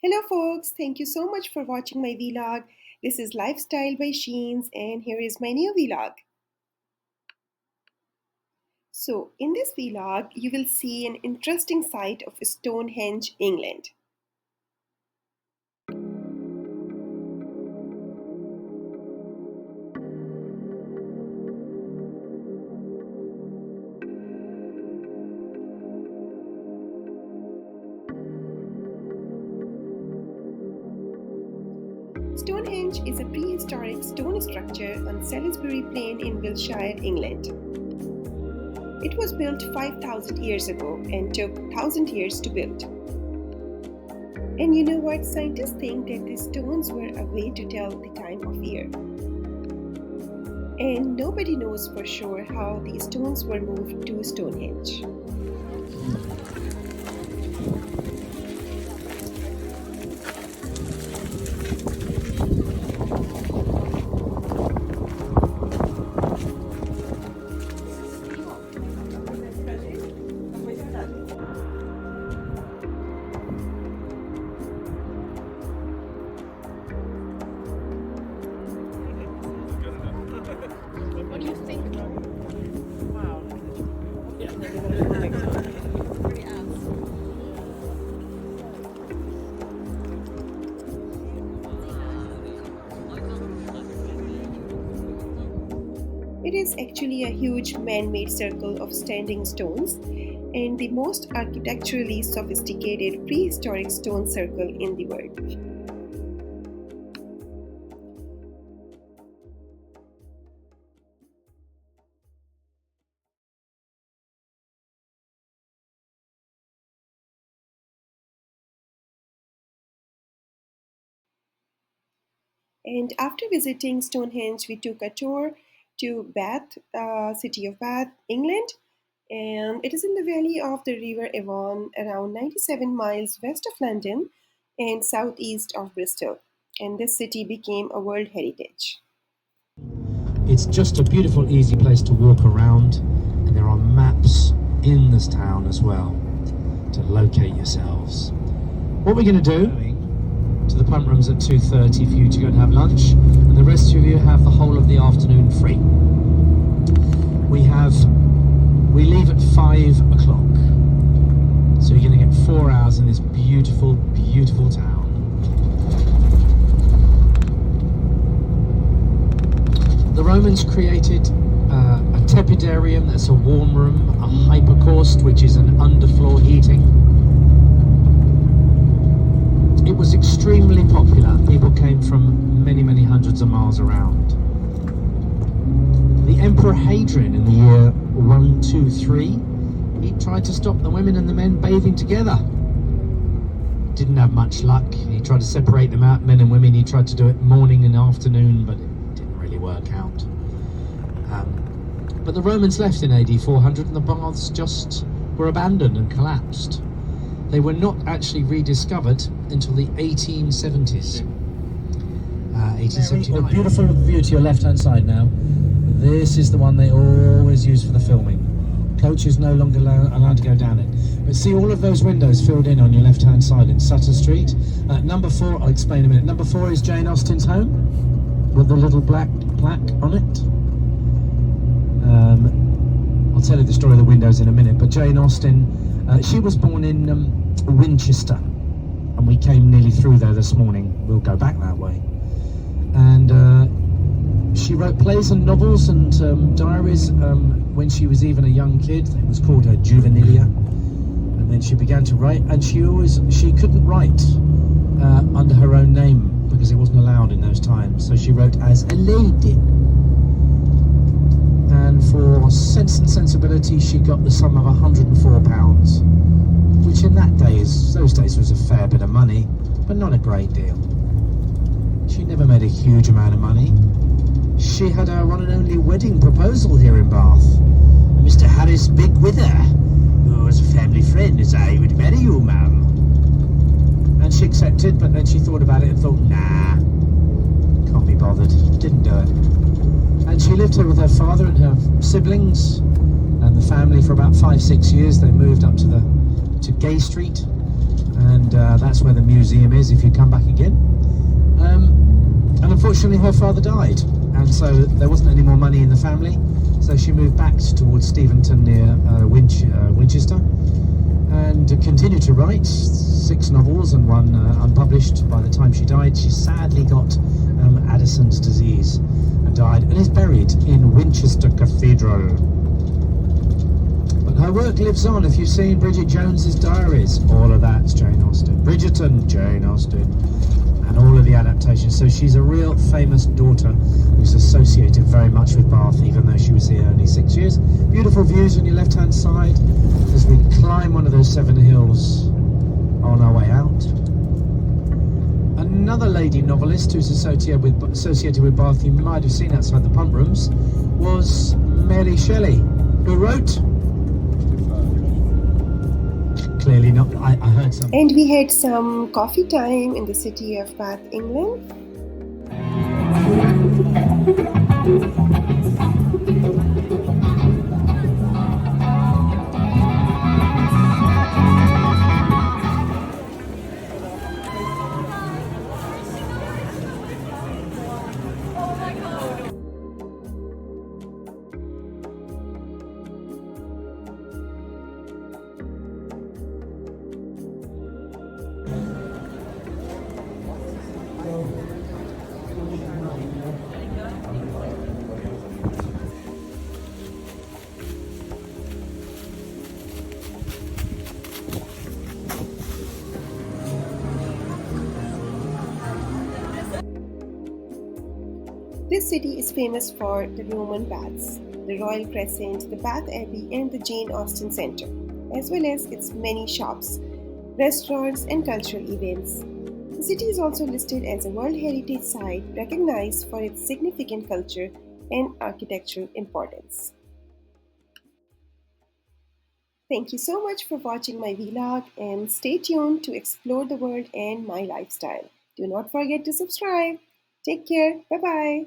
Hello folks, thank you so much for watching my vlog. This is Lifestyle by Sheens and here is my new vlog. So in this vlog you will see an interesting site of Stonehenge, England. Stonehenge is a prehistoric stone structure on Salisbury Plain in Wiltshire, England. It was built 5,000 years ago and took 1,000 years to build. And you know what? Scientists think that these stones were a way to tell the time of year. And nobody knows for sure how these stones were moved to Stonehenge. What do you think? Wow. It is actually a huge man-made circle of standing stones and the most architecturally sophisticated prehistoric stone circle in the world. And after visiting Stonehenge, we took a tour to Bath, city of Bath, England. And it is in the valley of the River Avon, around 97 miles west of London and southeast of Bristol. And this city became a World Heritage. It's just a beautiful, easy place to walk around, and there are maps in this town as well to locate yourselves. What we're going to do, to the pump rooms at 2:30 for you to go and have lunch, and the rest of you have the whole of the afternoon free. We leave at 5 o'clock, so you're going to get 4 hours in this beautiful, beautiful town. The Romans created a tepidarium, that's a warm room, a hypercaust, which is an underfloor heating. It was extremely popular. People came from many, many hundreds of miles around. The Emperor Hadrian in the year 123, he tried to stop the women and the men bathing together. Didn't have much luck. He tried to separate them out, men and women. He tried to do it morning and afternoon, but it didn't really work out. But the Romans left in AD 400 and the baths just were abandoned and collapsed. They were not actually rediscovered until the 1870s. 1879. A beautiful view to your left-hand side now. This is the one they always use for the filming. Coach is no longer allowed to go down it. But see all of those windows filled in on your left-hand side in Sutter Street. Number 4, I'll explain in a minute. Number 4 is Jane Austen's home with the little black plaque on it. I'll tell you the story of the windows in a minute, but Jane Austen, she was born in Winchester, and we came nearly through there this morning. We'll go back that way. And she wrote plays and novels and diaries when she was even a young kid. It was called her Juvenilia. And then she began to write, and she couldn't write under her own name because it wasn't allowed in those times. So she wrote as a lady. And for Sense and Sensibility, she got the sum of £104, which in those days was a fair bit of money, but not a great deal. She never made a huge amount of money. She had her one and only wedding proposal here in Bath. Mr. Harris Bigwither, who was a family friend, as I would marry you, ma'am. And she accepted, but then she thought about it and thought, nah, can't be bothered. Didn't do it. And she lived here with her father and her siblings and the family for about 5-6 years. They moved up to Gay Street, and that's where the museum is if you come back again. And unfortunately her father died, and so there wasn't any more money in the family, so she moved back towards Steventon near Winchester, and continued to write 6 novels and one unpublished. By the time she died, she sadly got Addison's disease and died, and is buried in Winchester Cathedral. But her work lives on. If you've seen Bridget Jones's Diaries, all of that's Jane Austen. Bridgerton, Jane Austen, and all of the adaptations. So she's a real famous daughter who's associated very much with Bath, even though she was here only 6 years. Beautiful views on your left-hand side as we climb one of those 7 hills on our way out. Another lady novelist who's associated with Bath, you might have seen outside the pump rooms, was Mary Shelley, who wrote... Clearly not. I heard some. And we had some coffee time in the city of Bath, England. This city is famous for the Roman baths, the Royal Crescent, the Bath Abbey, and the Jane Austen Centre, as well as its many shops, restaurants, and cultural events. The city is also listed as a World Heritage Site recognized for its significant culture and architectural importance. Thank you so much for watching my vlog, and stay tuned to explore the world and my lifestyle. Do not forget to subscribe. Take care. Bye bye.